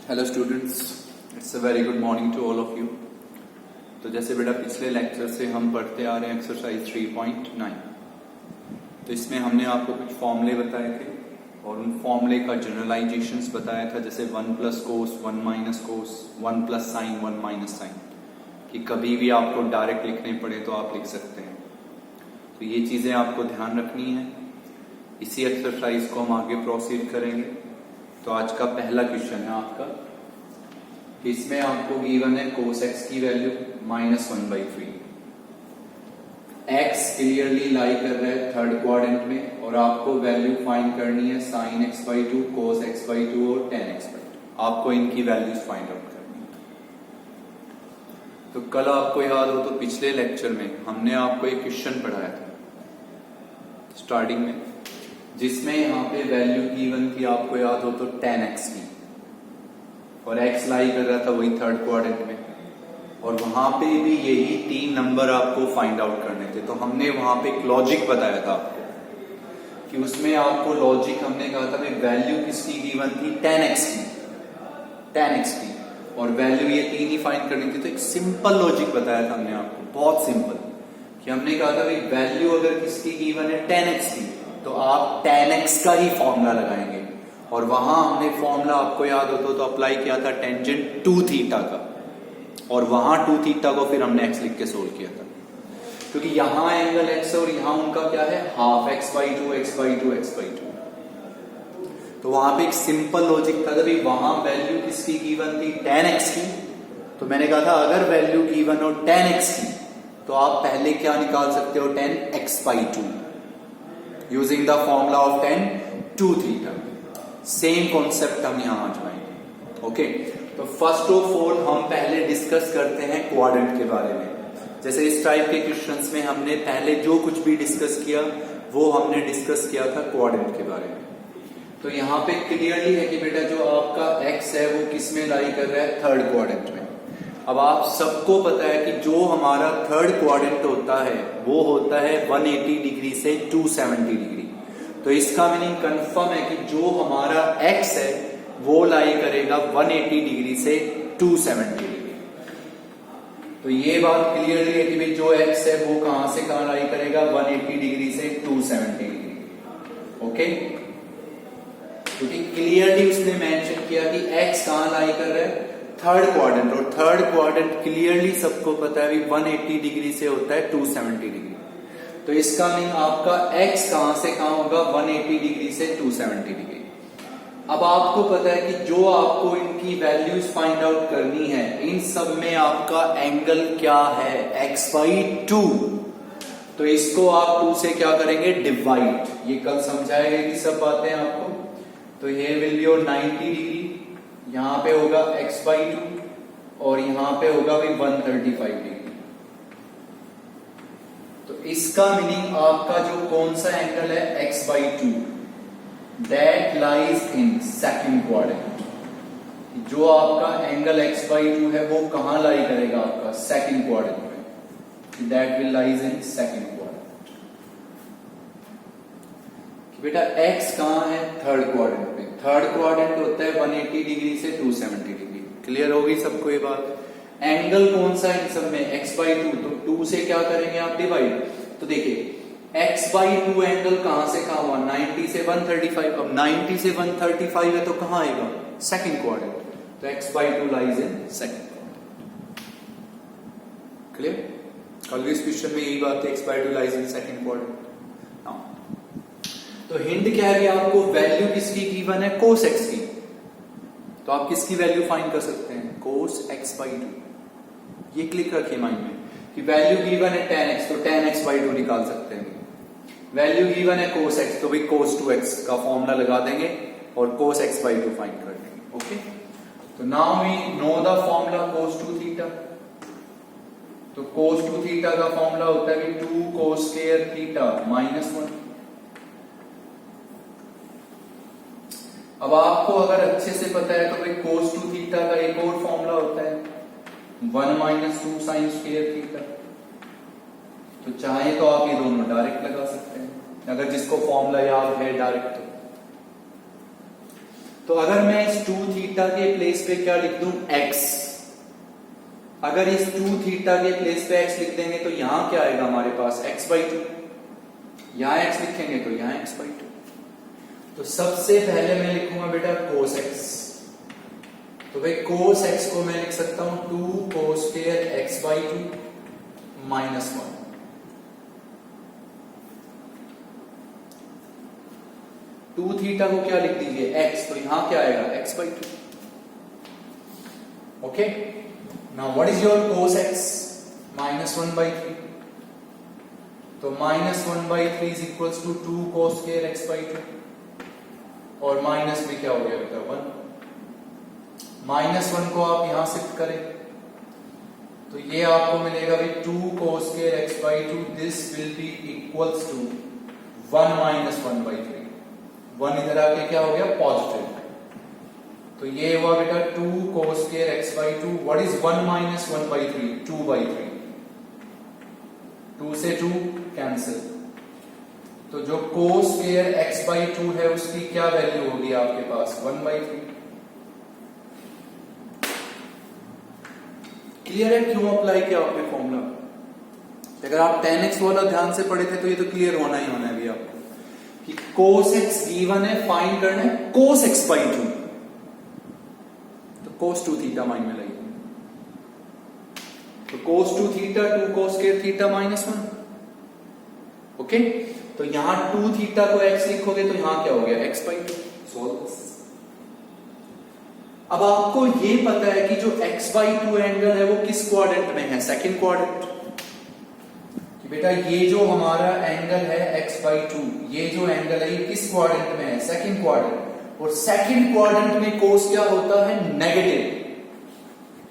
Hello students, it's a very good morning to all of you. तो जैसे बेटा पिछले लेक्चर से हम पढ़ते आ रहे हैं एक्सरसाइज 3.9। तो इसमें हमने आपको कुछ फॉर्मूले बताए थे और उन फॉर्मूले का जनरलाइजेशंस बताया था, जैसे 1 plus cos, 1 minus cos, 1 plus sine, 1 minus sine, कि कभी भी आपको डायरेक्ट लिखने पड़े तो आप लिख सकते हैं। तो ये चीजें आपको ध्यान रखनी है। इसी एक्सरसाइज को हम आगे प्रोसीड करेंगे। तो आज का पहला क्वेश्चन है आपका, इसमें आपको गिवन है कोस एक्स की वैल्यू -1/3। एक्स क्लियरली लाई कर रहा है थर्ड क्वाड्रेंट में और आपको वैल्यू फाइंड करनी है sin x/2, cos x/2 और tan x/2। आपको इनकी वैल्यूज फाइंड आउट करनी है। तो कल आपको याद हो तो पिछले लेक्चर में हमने आपको एक क्वेश्चन पढ़ाया था स्टार्टिंग में, जिसमें यहाँ पे वैल्यू गिवन थी, आपको याद हो तो tan x की, और x लाई कर रहा था वही थर्ड क्वाड्रेंट में, और वहां पे भी यही 3 नंबर आपको फाइंड आउट करने थे। तो हमने वहां पे एक लॉजिक बताया था आपको कि उसमें आपको लॉजिक हमने कहा था वैल्यू किसकी गिवन थी, tan x की, और वैल्यू ये 3 ही फाइंड करनी थी। तो एक सिंपल लॉजिक बताया था हमने आपको, बहुत सिंपल, कि हमने कहा था वैल्यू अगर किसकी गिवन है tan x की, तो आप tan x का ही फॉर्मूला लगाएंगे। और वहां हमने फॉर्मूला आपको याद हो तो अप्लाई किया था टेंजेंट 2 थीटा का, और वहां 2 थीटा को फिर हमने x लिख के सोल्व किया था, क्योंकि यहां एंगल x है और यहां उनका क्या है, हाफ x/2। तो वहां पे एक सिंपल लॉजिक था। जब वहां वैल्यू किसकी गिवन थी, tan x की, तो मैंने कहा था अगर वैल्यू गिवन हो tan x की, तो आप पहले क्या निकाल सकते हो, tan x/2, using the formula of tan 2 theta. Same concept हम यहां आजमाएंगे। ओके, तो फर्स्ट ऑफ ऑल हम पहले डिस्कस करते हैं क्वाड्रेंट के बारे में। जैसे इस टाइप के क्वेश्चंस में हमने पहले जो कुछ भी डिस्कस किया वो हमने डिस्कस किया था क्वाड्रेंट के बारे में। तो यहाँ पे क्लियरली है कि बेटा जो आपका x है वो किस में लाई कर रहा है, थर्ड क्वाड्रेंट में। अब आप सबको पता है कि जो हमारा थर्ड क्वाड्रेंट होता है वो होता है 180 डिग्री से 270 डिग्री। तो इसका मीनिंग कंफर्म है कि जो हमारा x है वो लाई करेगा 180 डिग्री से 270 डिग्री। तो ये बात क्लियरली है कि भाई जो x है वो कहां से कहां लाई करेगा, 180 डिग्री से 270 डिग्री। ओके, क्योंकि क्लियरली उसने मेंशन किया कि x कहां लाई कर रहा है, थर्ड क्वाड्रेंट, और थर्ड क्वाड्रेंट क्लियरली सबको पता है 180 डिग्री से होता है 270 डिग्री। तो इसका मीन आपका x कहां से कहां होगा, 180 डिग्री से 270 डिग्री। अब आपको पता है कि जो आपको इनकी वैल्यूज फाइंड आउट करनी है, इन सब में आपका एंगल क्या है, x/2। तो इसको आप 2 से क्या करेंगे, डिवाइड। ये कल समझाएगा कि सब बातें आपको। तो ये विल बी योर 90 डिग्री, यहां पे होगा x/2 और यहां पे होगा भी 135 डिग्री। तो इसका मीनिंग आपका जो कौन सा एंगल है, x/2, that lies in second quadrant. जो आपका एंगल x/2 है वो कहां लाई करेगा, आपका सेकंड क्वाड्रेंट में, that will lies in second quadrant. बेटा x कहां है, थर्ड क्वाड्रेंट में। थर्ड क्वाड्रेंट होता है 180 डिग्री से 270 डिग्री। क्लियर होगी सबको ये बात। एंगल कौन सा है इन सब में, x/2, तो 2 से क्या करेंगे आप, डिवाइड। तो देखिए x/2 एंगल कहां से कहां हुआ, 90 से 135। अब 90 से 135 है तो कहां आएगा, सेकंड क्वाड्रेंट। तो x/2 lies in second quadrant. Clear, कल भी इस क्वेश्चन में यही बात है, x/2 lies in second quadrant. तो हिंट क्या है, आपको वैल्यू किसकी गिवन है, cos x की। तो आप किसकी वैल्यू फाइंड कर सकते हैं, cos x/2। ये क्लिक रखिए माइंड में कि वैल्यू गिवन है tan x, तो tan x/2 निकाल सकते हैं। वैल्यू गिवन है cos x, तो भाई cos 2x का फॉर्मूला लगा देंगे और cos x/2 फाइंड कर देंगे। ओके, तो now we know the formula cos 2 theta. तो cos 2 थीटा का फॉर्मूला होता है 2 cos स्क्वायर थीटा -1। अब आपको अगर अच्छे से पता है तो भाई cos 2 थीटा का एक और फॉर्मूला होता है 1 - 2 sin स्क्वायर थीटा। तो चाहे तो आप ये दोनों डायरेक्ट लगा सकते हैं, अगर जिसको फॉर्मूला याद है डायरेक्ट। तो अगर मैं इस 2 थीटा के प्लेस पे क्या लिख दूं, x, अगर इस 2 थीटा के प्लेस पे x लिख देंगे तो यहां क्या आएगा हमारे पास, x/2, यहां x लिखेंगे तो यहां x/2। तो सबसे पहले मैं लिखूंगा बेटा cos x, तो भाई cos x को मैं लिख सकता हूं 2 cos square x/2 -1। 2 थीटा को क्या लिख दीजिए, x, तो यहां क्या आएगा, x/2। Okay, now what is your cos x, -1/3, तो -1/3 is equals to 2 cos square x/2, और माइनस में क्या हो गया बेटा 1, -1 को आप यहां शिफ्ट करें तो ये आपको मिलेगा भाई 2 cos square x/2, this will be equals to 1 - 1/3, 1 इधर आके क्या हो गया, पॉजिटिव, तो ये हुआ बेटा 2 cos square x/2। What is 1 - 1/3, 2/3, 2 से 2 कैंसिल, तो जो cos square x/2 है उसकी क्या वैल्यू होगी आपके पास, 1/3। क्लियर है क्यों अप्लाई किया आपने फॉर्मूला? अगर आप 10x वाला ध्यान से पढ़े थे तो ये तो क्लियर होना ही होना है अभी आपको कि cos x गिवन है, फाइंड करना है cos x/2, तो cos 2 थीटा माइंड में लाइए, तो cos 2 theta 2 cos square theta -1। Okay, तो यहां 2 थीटा को x लिखोगे तो यहां क्या हो गया, x/2। सॉल्व। अब आपको ये पता है कि जो x/2 एंगल है वो किस क्वाड्रेंट में है, सेकंड क्वाड्रेंट, कि बेटा ये जो हमारा एंगल है x/2, ये जो एंगल है ये किस क्वाड्रेंट में है, सेकंड क्वाड्रेंट, और सेकंड क्वाड्रेंट में cos क्या होता है, नेगेटिव,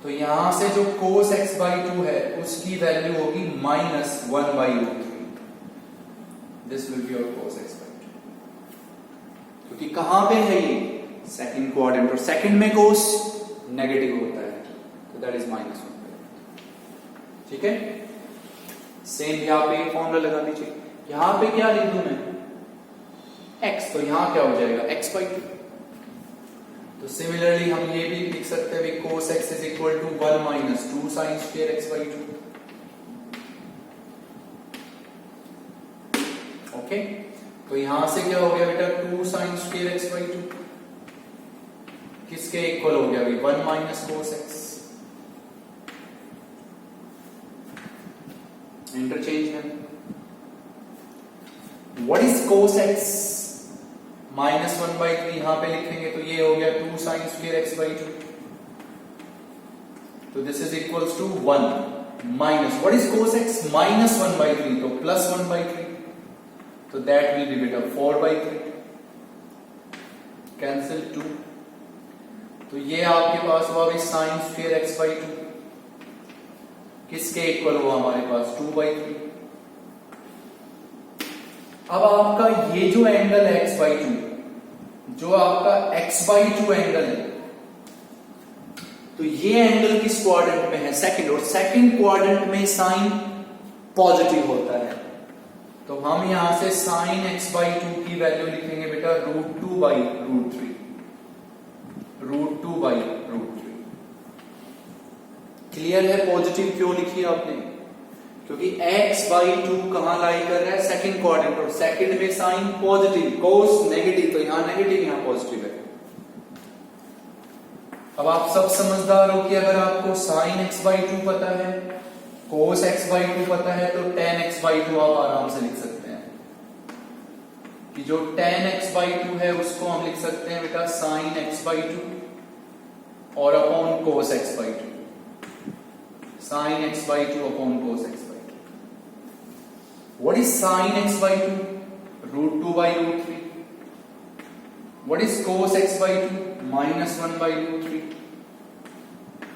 तो यहां से जो cos x/2 है उसकी वैल्यू होगी -1/√3, this will be your cos x/2, क्योंकि कहां पे है ये, सेकंड क्वाड्रेंट, और सेकंड में cos नेगेटिव होता है, तो दैट इज -1। ठीक है, सेम यहां पे फॉर्मूला लगा दीजिए, यहां पे क्या लिख दूं मैं, x, तो यहां क्या हो जाएगा, x/2। तो सिमिलरली हम ये भी लिख सकते हैं cos x is equal to 1 - 2 sin square x/2। Okay, तो यहां से क्या हो गया बेटा 2 sin square x/2 किसके इक्वल हो गया भाई, 1 - cos x। इंटरचेंज है, व्हाट इज cos x, -1/3 यहां पे लिखेंगे तो ये हो गया 2 sin square x/2, तो this is equals to 1 minus, what is cos x, -1/3, तो +1/3, तो दैट विल बी बेटा 4/3, कैंसिल 2, तो ये आपके पास हुआ भाई sin square x/2 किसके इक्वल हुआ हमारे पास, 2/3। अब आपका ये जो एंगल है x/2, जो आपका x/2 एंगल है, तो ये एंगल किस क्वाड्रेंट में है, सेकंड, और सेकंड क्वाड्रेंट में साइन पॉजिटिव होता है, तो हम यहां से sin x/2 की वैल्यू लिखेंगे बेटा √2/√3, √2/√3। क्लियर है पॉजिटिव क्यों लिखी आपने, क्योंकि x/2 कहां लाई कर रहा है, सेकंड क्वाड्रेंट, और सेकंड में साइन पॉजिटिव, cos नेगेटिव, तो यहां नेगेटिव यहां पॉजिटिव है। अब आप सब समझदार हो कि अगर आपको sin x/2 पता है, cos x/2 पता है, तो tan x/2 आप आराम से लिख सकते हैं, कि जो tan x/2 है उसको हम लिख सकते हैं बेटा sin x/2 और upon cos x/2, sin x/2 upon cos x/2। What is sin x/2, √2/√3। What is cos x/2, -1/√3,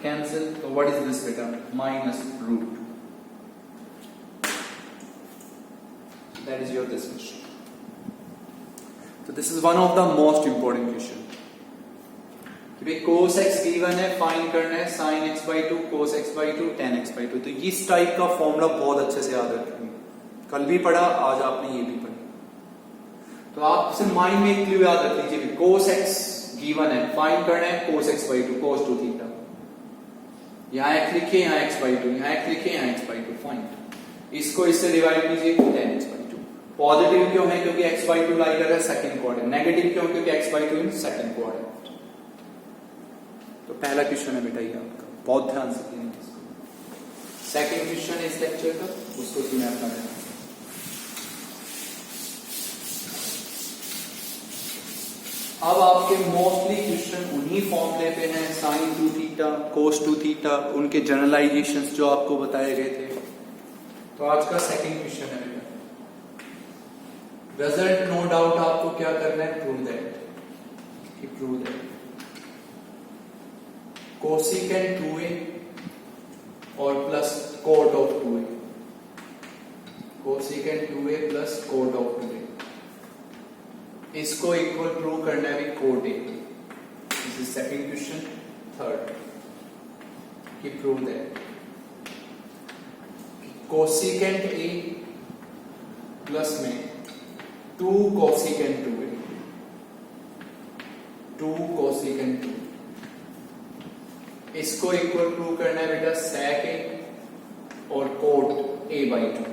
cancel, तो व्हाट इज दिस बेटा, -√2, that is your this question. तो this is one of the most important question, cos x given है, find करना है sin x/2, cos x/2, tan x/2, तो इस type का formula बहुत अच्छे से याद रखेंगे, कल भी पढ़ा, आज आपने ये भी पढ़ा, तो आप सिर्फ माइंड में एक क्लू याद रख लीजिए, cos x गिवन है, फाइंड करना है cos x by 2 cos 2 theta. यहाँ x लिखिए, यहाँ x by 2, यहाँ x लिखिए, यहाँ x by 2 फाइंड। इसको इससे डिवाइड कीजिए, tan x by 2। पॉजिटिव क्यों है? क्योंकि x by 2 लाई कर रहा है सेकंड क्वाड्रेंट। नेगेटिव क्यों? क्योंकि x by 2 in second quadrant. तो पहला क्वेश्चन है बेटा ये आपका, बहुत ध्यान से कीजिए इसको। सेकंड क्वेश्चन है इस लेक्चर का, उसको सुने अपना ध्यान। अब आपके मोस्टली क्वेश्चन उन्हीं फॉर्मूले पे हैं, sin 2 थीटा, cos 2 थीटा, उनके जनरलाइजेशंस जो आपको बताए गए थे। तो आज का सेकंड क्वेश्चन है बेटा, रिजल्ट नो डाउट आपको क्या करना है, प्रूव दैट कोसिकेंट 2a और plus cot of 2a, cosecant 2a plus cot of 2a, इसको इक्वल प्रूव करना है cot A. This is second question. Third कि prove that cosecant A plus में 2 कोसिकेंट 2a, 2 कोसिकेंट 2, इसको equal prove करना है बेटा sec a और cot a by 2,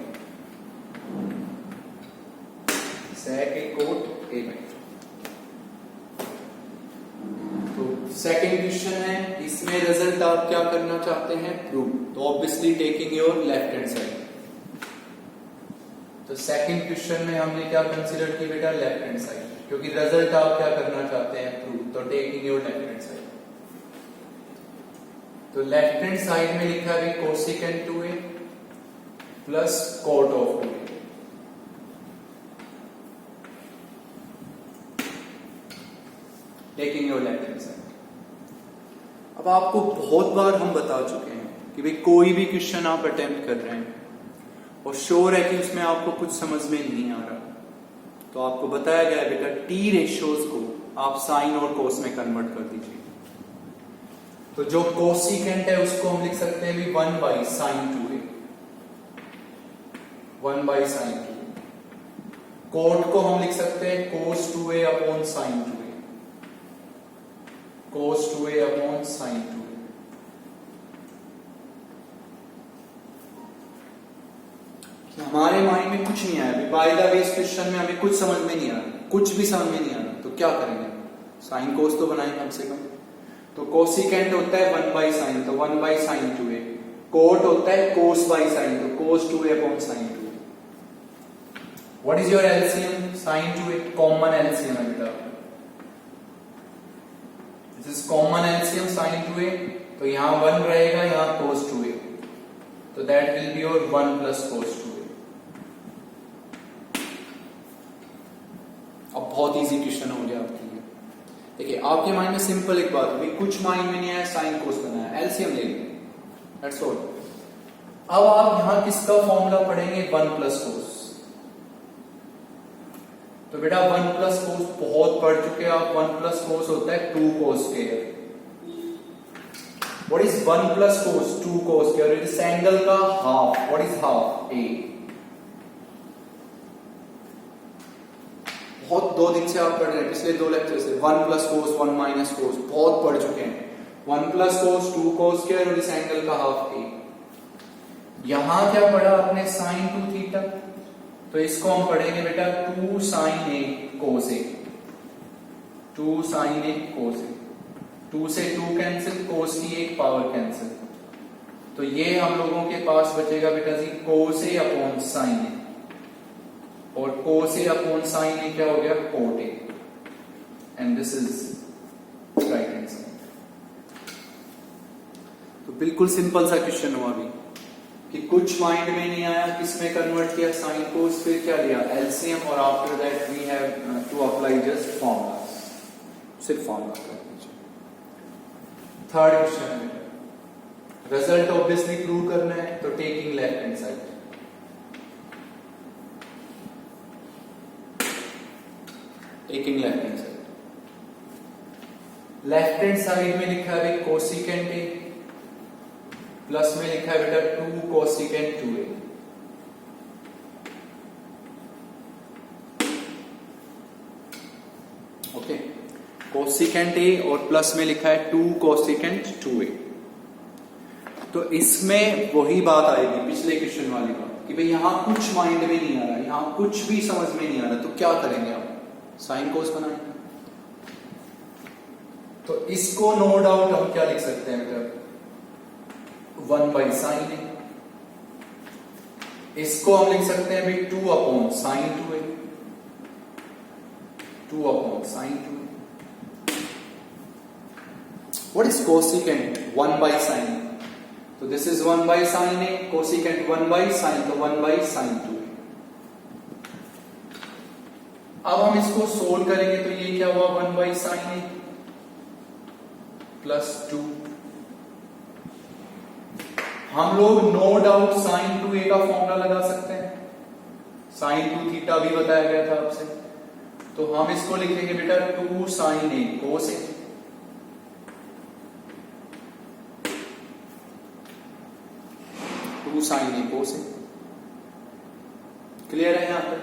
sec a cot a by 2। तो सेकंड क्वेश्चन है, इसमें रिजल्ट आप क्या करना चाहते हैं, प्रूव। तो obviously taking your left hand side. तो सेकंड क्वेश्चन में हमने क्या कंसीडर की बेटा, लेफ्ट हैंड साइड, क्योंकि रिजल्ट आप क्या करना चाहते हैं, प्रूव। तो taking your left hand side. तो लेफ्ट हैंड साइड में लिखा है cosecant 2a plus cot of 2a। Taking your left hand side. अब आपको बहुत बार हम बता चुके हैं कि भाई कोई भी क्वेश्चन आप अटेम्प्ट कर रहे हैं और श्योर है कि उसमें आपको कुछ समझ में नहीं आ रहा, तो आपको बताया गया है बेटा टी रेशियोज को आप साइन और कोस में कन्वर्ट कर दीजिए। तो जो कोसिकेंट है उसको हम लिख सकते हैं भी 1 by sin 2a, 1 by sin 2a। Coat को हम लिख सकते हैं cos 2a upon sin 2a, cos 2a upon sin 2a। हमारे माइंड में कुछ नहीं आया, बाय द वे इस क्वेश्चन में हमें कुछ समझ में नहीं आ रहा, कुछ भी समझ में नहीं आ रहा, तो क्या करेंगे, साइन कोस तो बनाएं कम से कम। तो कोसिकेंट होता है 1 by sin, तो 1 by sin 2a। कोट होता है cos by sin, तो cos 2a upon sin 2a। What is your LCM, sin 2a common LCM है बेटा, this is common LCM sin 2a। तो यहां 1 रहेगा, यहां cos 2a, तो that will be your 1 plus cos 2a। अब बहुत इजी क्वेश्चन हो गया आपके लिए। देखिए आपके माइंड में सिंपल एक बात है, कुछ माइंड में नहीं आया, साइन कोस बनाया, एलसीएम ले लिया, दैट्स ऑल। अब आप यहां किसका फॉर्मूला पढ़ेंगे, 1 प्लस कोस। तो बेटा 1 प्लस कोस बहुत पढ़ चुके हैं आप, 1 प्लस कोस होता है 2 cos square. What is 1 plus cos, 2 cos square, it is angle का हाफ। What is half, a। बहुत 2 दिन से आप पढ़ रहे हैं, पिछले 2 लेक्चर से 1 प्लस कोस 1 माइनस कोस बहुत पढ़ चुके हैं। 1 प्लस कोस 2 कोस स्क्वायर और इस एंगल का हाफ a। यहां क्या पढ़ा आपने, साइन 2 थीटा, तो इसको हम पढ़ेंगे बेटा 2 sine a cos a, 2 sine a cos a। 2 से 2 कैंसिल, कोस की एक पावर कैंसिल, तो ये हम लोगों के पास बचेगा बेटा जी कोस a अपॉन साइन a, और cos a upon sin a क्या हो गया, cot a, and this is right hand side. तो बिल्कुल सिंपल सा क्वेश्चन हुआ अभी कि कुछ माइंड में नहीं आया, किसमें कन्वर्ट किया, साइन कोस, फिर क्या लिया, एलसीएम, और after that we have to apply just formulas, सिर्फ फॉर्मूला कर दीजिए। थर्ड क्वेश्चन है, रिजल्ट ऑब्वियसली प्रूव करना है, तो taking left hand side. Taking left hand side, left hand side में लिखा है कोसिकेंट a, प्लस में लिखा है बेटा 2 cosecant 2a। Okay, cosecant A और प्लस में लिखा है 2 कोसिकेंट 2a। तो इसमें वही बात आएगी पिछले क्वेश्चन वाली बात कि भाई यहां कुछ माइंड में नहीं आ रहा, यहां कुछ भी समझ में नहीं आ रहा, तो क्या करेंगे आप? साइन कोस बनाएंगे। तो इसको नो डाउट हम क्या लिख सकते हैं बेटा? 1/sin a। इसको हम लिख सकते हैं भाई 2/sin 2a, 2/sin 2a। What is cosecant? 1/sin। तो this is 1/sin a, cosecant 1/sin, तो 1/sin 2a। अब हम इसको सोल्व करेंगे तो ये क्या हुआ? 1/sin a plus 2। हम लोग नो डाउट sin 2a का फॉर्मूला लगा सकते हैं, sin 2 थीटा भी बताया गया था आपसे। तो हम इसको लिखेंगे बेटा 2 sin a cos a। sin a cos a। Clear है यहां पर?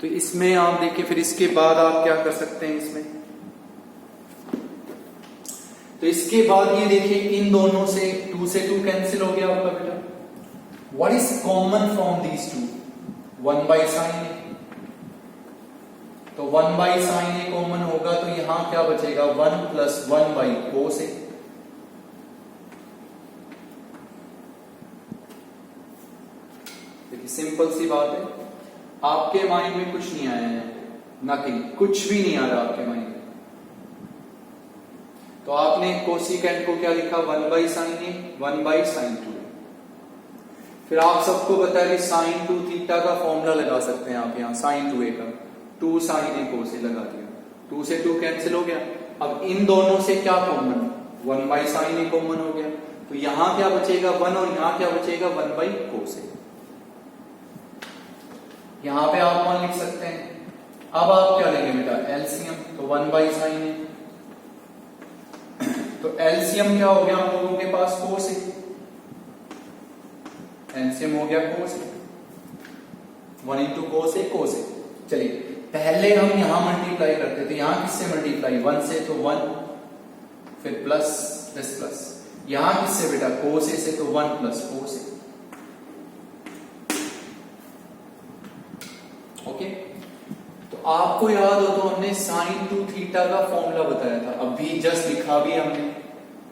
तो इसमें आप देखिए, फिर इसके बाद आप क्या कर सकते हैं इसमें? तो इसके बाद ये देखिए, इन दोनों से 2 से 2 कैंसिल हो गया आपका बेटा। What is common from these two? 1/sin a। तो 1/sin a कॉमन होगा तो यहां क्या बचेगा? 1 + 1/cos a। सिंपल सी बात है, आपके माइंड में कुछ नहीं आया है, नथिंग, कुछ भी नहीं आ रहा आपके माइंड में। तो आपने कोसिकेंट को क्या लिखा? 1/sin a, 1/sin 2a। फिर आप सबको पता है कि sin 2 थीटा का फॉर्मूला लगा सकते हैं आप यहां, sin 2a का 2 sin a cos a लगा दिया, 2 से 2 कैंसिल हो गया। अब इन दोनों से क्या कॉमन? 1/sin a कॉमन हो गया, तो यहां क्या बचेगा? 1, और यहां क्या बचेगा? 1/cos a। यहां पे आप 1 लिख सकते हैं। अब आप क्या लेंगे बेटा? एलसीएम। तो 1/sin a, तो एलसीएम क्या हो गया हम लोगों के पास? cos a। एलसीएम हो गया cos a, 1 × cos a cos a। चलिए पहले हम यहां मल्टीप्लाई करते थे, यहां किससे मल्टीप्लाई? 1 से, तो 1, फिर प्लस प्लस। यहां किससे बेटा? cos a से, तो 1 + cos a। ओके, तो आपको याद हो तो हमने sin 2 थीटा का फॉर्मूला बताया था, अभी जस्ट लिखा भी हमने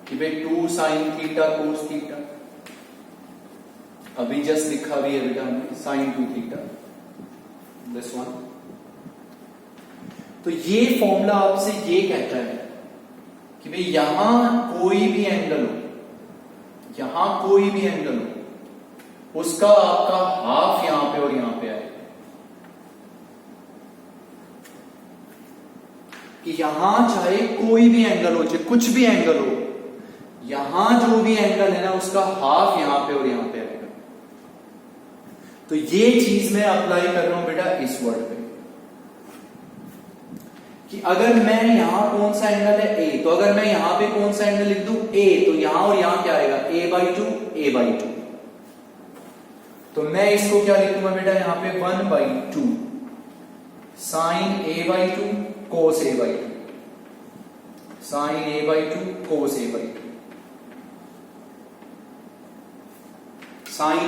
कि भाई 2 sin थीटा cos थीटा, अभी जस्ट लिखा भी है बेटा हमने sin 2 थीटा, दिस वन। तो ये फॉर्मूला आपसे ये कहता है कि भाई यहां कोई भी एंगल हो, यहां कोई भी एंगल हो, उसका आपका हाफ यहां पे और यहां पे आएगा। कि यहां चाहे कोई भी एंगल हो, चाहे कुछ भी एंगल हो, यहां जो भी एंगल है ना उसका हाफ यहां पे और यहां पे आएगा। तो ये चीज मैं अप्लाई कर रहा हूं बेटा इस वर्ड पे कि अगर मैं यहां कौन सा एंगल है? ए, तो अगर मैं यहां पे कौन सा एंगल लिख दूं? ए, तो यहां और यहां क्या आएगा? a/2 a/2। तो मैं इसको क्या लिखूंगा बेटा यहां पे? 1/2 sin a/2 cos a/2, sin a/2 cos a/2। sin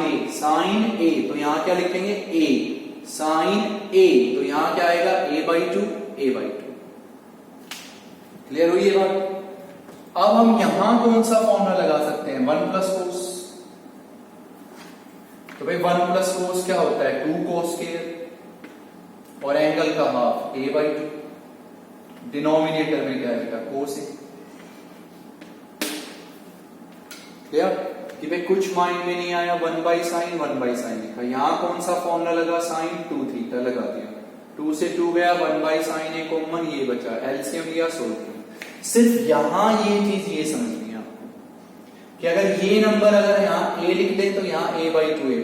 a तो यहां क्या लिखेंगे? a, sin a तो यहां क्या आएगा? a/2 a/2। क्लियर हुई ये बात? अब हम यहां कौन सा फॉर्मूला लगा सकते हैं? 1 + cos। तो भाई 1 + cos क्या होता है? 2 cos square, और एंगल का हाफ a/2। डिनोमिनेटर में क्या आएगा? cos a। क्लियर? कि भाई कुछ माइंड में नहीं आया, 1/sin 1/sin लिखा, यहां कौन सा फॉर्मूला लगा? sin 2 थीटा लगा दिया, 2 से 2 गया, 1/sin a कॉमन, ये बचा, एलसीएम लिया, सोल्व किया। सिर्फ यहां ये चीज ये समझनी है आपको कि अगर ये नंबर अगर यहां a लिख दे तो यहां a/2 a/2 ये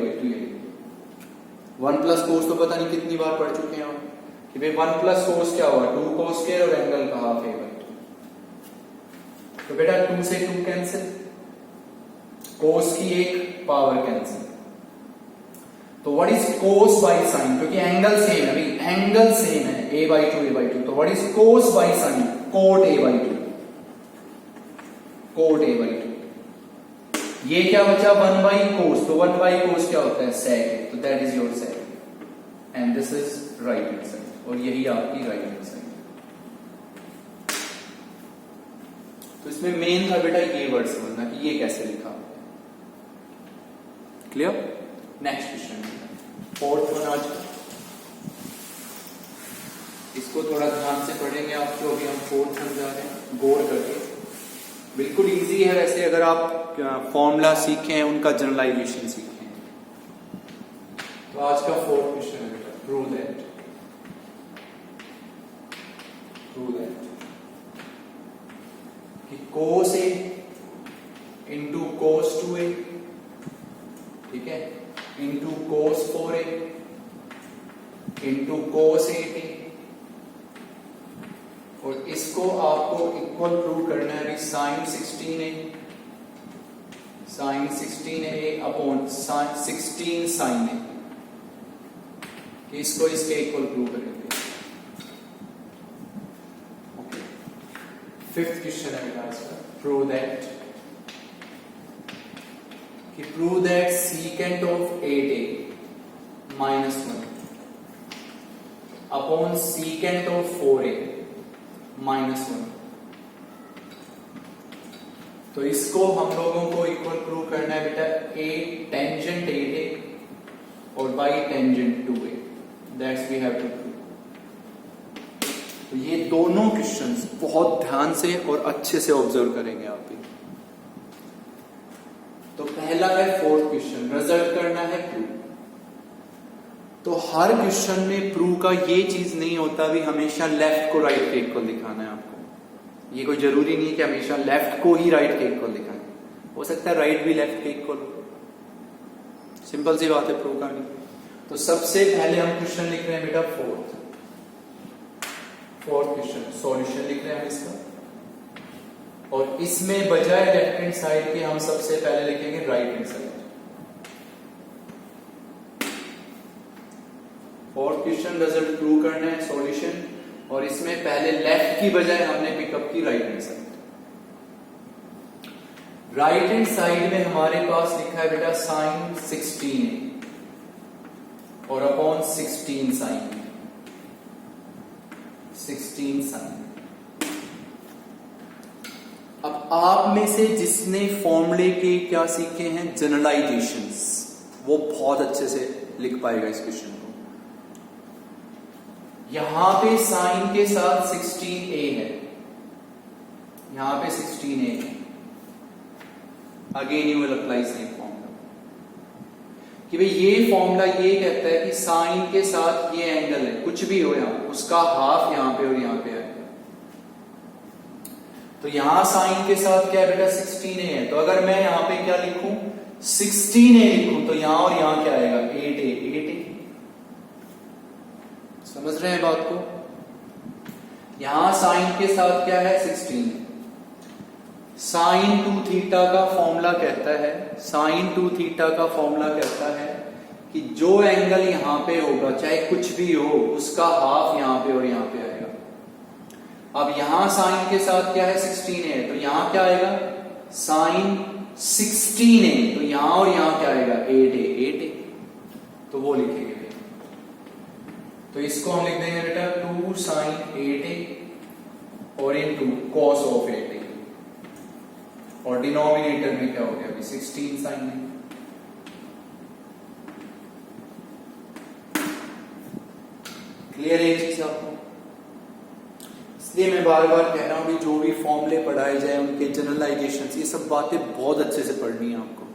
1 + cos तो पता नहीं कितनी बार पढ़ चुके हैं आप कि भाई 1 + cos क्या हुआ? 2 cos स्क्वायर और एंगल का हाफ a/2। तो बेटा 2 से 2 कैंसिल, cos की एक पावर कैंसिल। तो what is cos by sin? क्योंकि एंगल सेम है, अभी एंगल सेम है, a/2 a/2। तो what is cos by sin? Cot a/2, cot a/2। ये क्या बचा 1/cos, तो 1/cos क्या होता है sec, तो that is your sec and this is right hand side, और यही आपकी राइट हैंड साइड। तो इसमें मेन था बेटा ये वर्ड समझना कि ये कैसे लिखा हुआ है। Clear? Next question, fourth one आज इसको थोड़ा ध्यान से पढ़ेंगे आप, जो अभी हम फोर्थ वन जा रहे हैं गौर करके। बिल्कुल इजी है वैसे, अगर आप फॉर्मूला सीखे हैं उनका जनरलाइजेशन सीखे हैं। तो आज का फोर्थ क्वेश्चन है बेटा, प्रूव दैट कि cos A into cos 2A, ठीक है, into cos 4A into cos 8A, और इसको आपको इक्वल प्रूव करना है sin 16A upon 16 sin A, इसको इसके इक्वल प्रूव करेंगे। ओके, फिफ्थ क्वेश्चन है बेटा इसका, prove that secant of 8A minus 1 upon secant of 4A minus 1। तो इसको हम लोगों को इक्वल प्रूव करना है बेटा a टेंजेंट 8A और by tangent 2A, that's we have to prove. तो ये दोनों क्वेश्चंस बहुत ध्यान से और अच्छे से ऑब्जर्व करेंगे आप भी। तो पहला है फोर्थ क्वेश्चन, रिजल्ट करना है प्रूव। तो हर क्वेश्चन में प्रूव का ये चीज नहीं होता भी हमेशा लेफ्ट को राइट के इक्वल दिखाना है आपको। ये कोई जरूरी नहीं है कि हमेशा लेफ्ट को ही राइट के इक्वल दिखाएं, हो सकता है राइट भी लेफ्ट के इक्वल हो। सिंपल सी बात है प्रूव करनी। तो सबसे पहले हम क्वेश्चन लिख रहे हैं बेटा फोर्थ क्वेश्चन, सॉल्यूशन लिख रहे हैं हम इसका, और इसमें बजाय लेफ्ट हैंड साइड के हम सबसे पहले लिखेंगे right hand side. Fourth question result prove करना है, सॉल्यूशन, और इसमें पहले लेफ्ट की बजाय हमने पिकअप की right hand side. Right hand side में हमारे पास लिखा है बेटा sin 16A और अपॉन 16 sin। अब आप में से जिसने फॉर्मूले के क्या सीखे हैं जनरलाइजेशंस, वो बहुत अच्छे से लिख पाएगा इस क्वेश्चन को। यहां पे साइन के साथ 16A है, यहां पे 16A है, again you will apply same formula कि भाई ये फॉर्मूला ये कहता है कि साइन के साथ ये एंगल है, कुछ भी हो यहां, उसका हाफ यहां पे और यहां पे आएगा। तो यहां साइन के साथ क्या है बेटा 16A है, तो अगर मैं यहां पे क्या लिखूं 16A लिखूं तो यहां और यहां क्या आएगा 8A। समझ रहे हैं बात को? यहां साइन के साथ क्या है 16। साइन 2 थीटा का फॉर्मूला कहता है, साइन 2 थीटा का फॉर्मूला कहता है कि जो एंगल यहां पे होगा चाहे कुछ भी हो उसका हाफ यहां पे और यहां पे आएगा। अब यहां साइन के साथ क्या है 16A है, तो यहां क्या आएगा साइन 16A, तो यहां और यहां क्या आएगा 8A, तो वो लिखेंगे। तो इसको हम लिख देंगे बेटा 2 sin 8A और इनटू cos ऑफ 8A, और डिनोमिनेटर में क्या हो गया अभी 16 sin A। क्लियर है चीज आपको? इसलिए मैं बार बार कह रहा हूं कि जो भी फॉर्मूले पढ़ाए जाए उनके जनरलाइजेशन, ये सब बातें बहुत अच्छे से पढ़नी है आपको।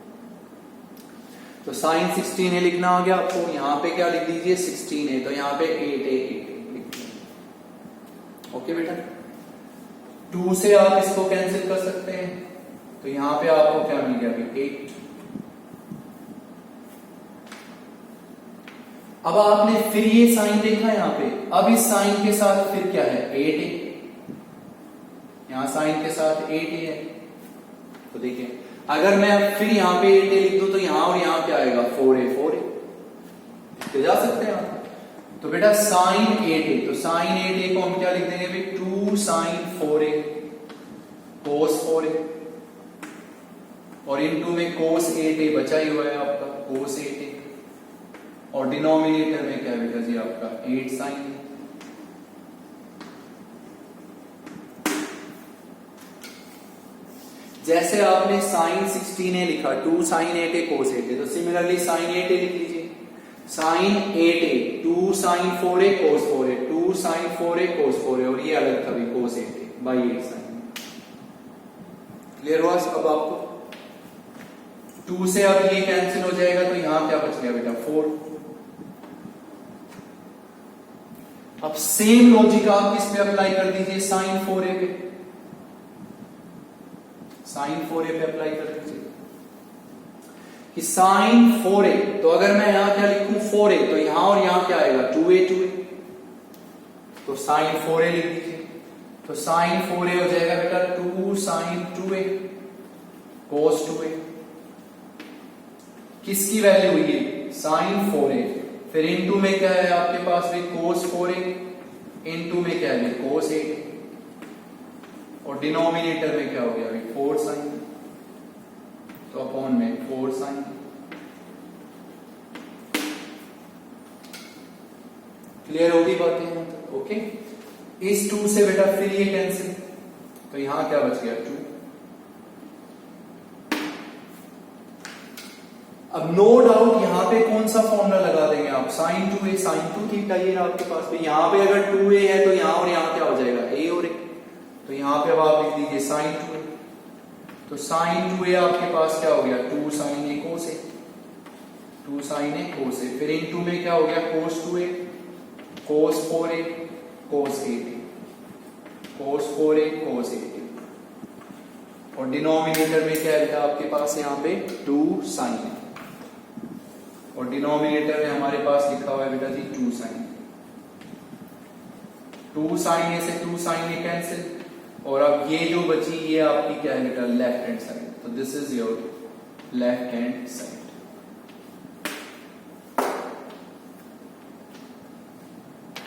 तो साइन 16A लिखना आ गया आपको, यहां पे क्या लिख दीजिए 16A, तो यहां पे 8A लिख। ओके बेटा, 2 से आप इसको कैंसिल कर सकते हैं, तो यहां पे आपको क्या मिल गया अभी 8। अब आपने फिर ये साइन देखा यहां पे, अब इस साइन के साथ फिर क्या है 8A, यहां साइन के साथ 8A है। तो देखिए अगर मैं फिर यहां पे 8A लिख दूं तो यहां और यहां क्या आएगा 4A। जा सकते हैं आप, तो बेटा साइन 8a, तो साइन 8a को हम क्या लिख देंगे भाई 2 साइन 4a कोस 4a, और इनटू में कोस 8a बचा ही हुआ है आपका कोस 8a, और डिनोमिनेटर में क्या बेटा जी आपका 8 साइन a। जैसे आपने साइन 16a लिखा 2 साइन 8a कोस 8a, तो सिमिलरली साइन 8a लिख लीजिए साइन 8a 2 साइन 4a कोस 4a 2 साइन 4a कोस 4a, और ये अलग था भी कोस 8a बाई 8 साइन। क्लियर हुआ अब आपको? 2 से अब ये कैंसिल हो जाएगा, तो यहां क्या बच गया बेटा 4। अब सेम लॉजिक आप किस पे अप्लाई कर दीजिए साइन 4a पे, साइन 4a पे अप्लाई कर दीजिए कि साइन 4a, तो अगर मैं यहां क्या लिखूं 4a, तो यहां और यहां क्या आएगा 2a 2a, तो साइन 4a लिख दीजिए, तो साइन 4a हो जाएगा बेटा 2 साइन 2a कोस 2a। किसकी वैल्यू हुई है साइन 4a, फिर इनटू में क्या है आपके पास भी कोस 4a, इनटू में क्या है कोस 8, और डिनोमिनेटर में क्या हो गया भाई 4 साइन, तो अपॉन में 4 साइन। क्लियर होगी बातें यहां तक? ओके, इस 2 से बेटा फिर ये कैंसिल, तो यहां क्या बच गया 2। अब नो डाउट यहां पे कौन सा फॉर्मूला लगा देंगे आप साइन 2a साइन 2 थीटा, ये आपके पास पे यहां पे अगर 2a है तो यहां और यहां क्या हो जाएगा a और a, तो यहां पे अब आप लिख दीजिए साइन 2a, तो साइन 2a आपके पास क्या हो गया 2 sine a cos a, 2 sine a cos a, फिर इनटू में क्या हो गया कोस 2a कोस 4a कोस 8a, कोस 4a कोस 8a, और डिनोमिनेटर में क्या है आपके पास यहाँ पे 2 साइन, और डिनोमिनेटर में हमारे पास लिखा हुआ है बेटा जी 2 साइन। 2 साइन ए से 2 साइन ए कैंसिल, और अब ये जो बची ये आपकी क्या है बेटा लेफ्ट हैंड साइड, तो this is your left hand side.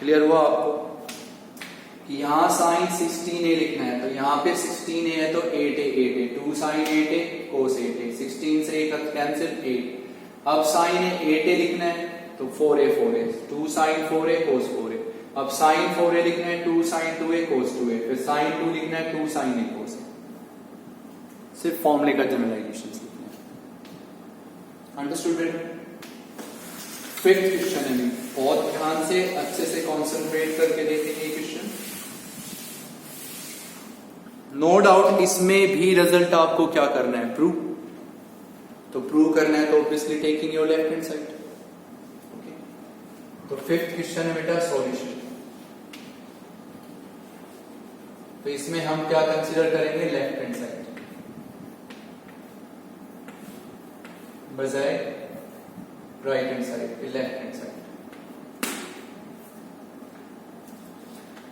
Clear हुआ आपको कि यहां साइन 16a लिखना है, तो यहां पे 16a है तो 8a 8a 2 साइन 8a कोस 8a, 16 से 1 कैंसिल 8। अब साइन 8a लिखना है तो 4a 4a 2 साइन 4a कोस 4a, अब साइन 4a लिखना है 2 साइन 2a कोस 2a, फिर साइन 2 लिखना है 2 साइन a कोस a। सिर्फ फॉर्मूले का जनरलाइजेशन लिखना है। अंडरस्टूड बेटा? फिफ्थ क्वेश्चन है, बहुत ध्यान से अच्छे से कंसंट्रेट करके देखेंगे क्वेश्चन। नो डाउट इसमें भी रिजल्ट आपको क्या करना है प्रूव, तो प्रूव करना है तो obviously taking your left hand side. Okay, तो फिफ्थ क्वेश्चन है बेटा सॉल्यूशन। तो इसमें हम क्या कंसीडर करेंगे लेफ्ट हैंड साइड बजाय राइट हैंड साइड पे लेफ्ट हैंड साइड।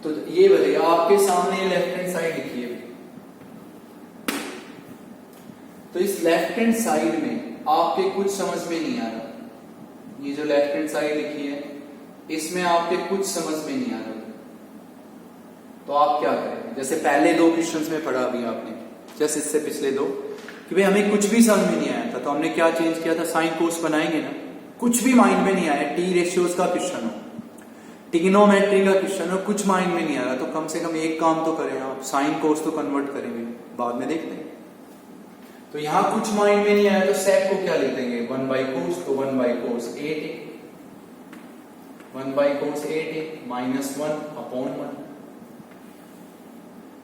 तो ये बताइए आपके सामने लेफ्ट हैंड साइड लिखी है, तो इस लेफ्ट हैंड साइड में आपके कुछ समझ में नहीं आ रहा। ये जो लेफ्ट हैंड साइड लिखी है इसमें आपके कुछ समझ में नहीं आ रहा, तो आप क्या करें? जैसे पहले 2 क्वेश्चंस में पढ़ा अभी आपने, जैसे इससे पिछले 2 कि भाई हमें कुछ भी समझ में नहीं आया था, तो हमने क्या चेंज किया था साइन कोस बनाएंगे ना, कुछ भी माइंड में नहीं आया, टी रेशियोज का क्वेश्चन हो, ट्रिग्नोमेट्री का क्वेश्चन हो, कुछ माइंड में नहीं आ रहा, तो कम से कम एक काम तो करें आप, साइन कोस तो कन्वर्ट करेंगे, बाद में देखते हैं। तो यहां कुछ माइंड में नहीं आया तो सेक को क्या लिख देंगे 1 बाई कोस, तो 1 by cos 8a, 1 by cos 8a minus 1 upon 1।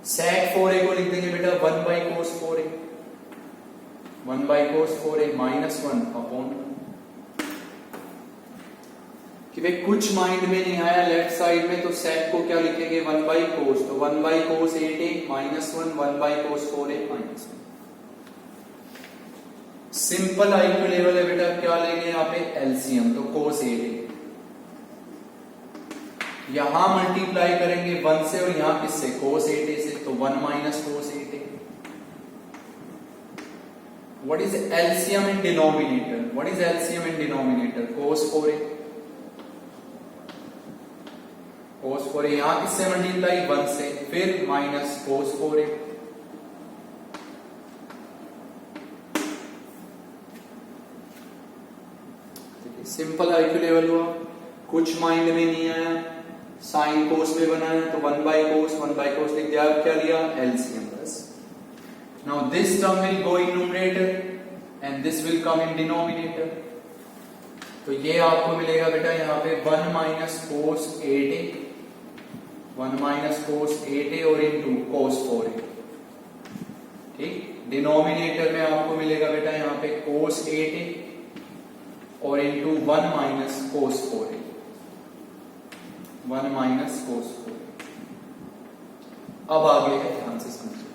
Sec 4a को लिख देंगे बेटा 1 by cos 4a, 1 by cos 4a minus 1 upon 1। कि भाई कुछ माइंड में नहीं आया लेफ्ट साइड में, तो सेक को क्या लिखेंगे 1 बाई कोस, तो 1 by cos 8a minus 1, 1 by cos 4a minus 1। Simple IQ level है बेटा, क्या लेंगे यहाँ पे एलसीएम, तो कोस 8a, यहां मल्टीप्लाई करेंगे 1 से और यहां किससे कोस 8a से, तो 1 minus cos 8a। What is LCM in denominator? What is LCM in denominator? Cos 4a। Cos 4a, यहां किससे मल्टीप्लाई 1 से, फिर minus cos 4a। Simple IQ level हुआ, कुछ माइंड में नहीं आया, साइन कोस में बनाया तो 1/cos लिख दिया। अब क्या लिया, एलसीएम बस। Now this term will go in numerator and this will come in denominator. तो ये आपको मिलेगा बेटा यहाँ पे 1 माइनस कोस 8a, 1 माइनस कोस 8a और इनटू कोस 4a। ठीक, डिनोमिनेटर में आपको मिलेगा बेटा यहाँ पे कोस 8a और इनटू 1 माइनस कोस 4a, 1 माइनस कोस 4a। अब आगे है, ध्यान से समझिए,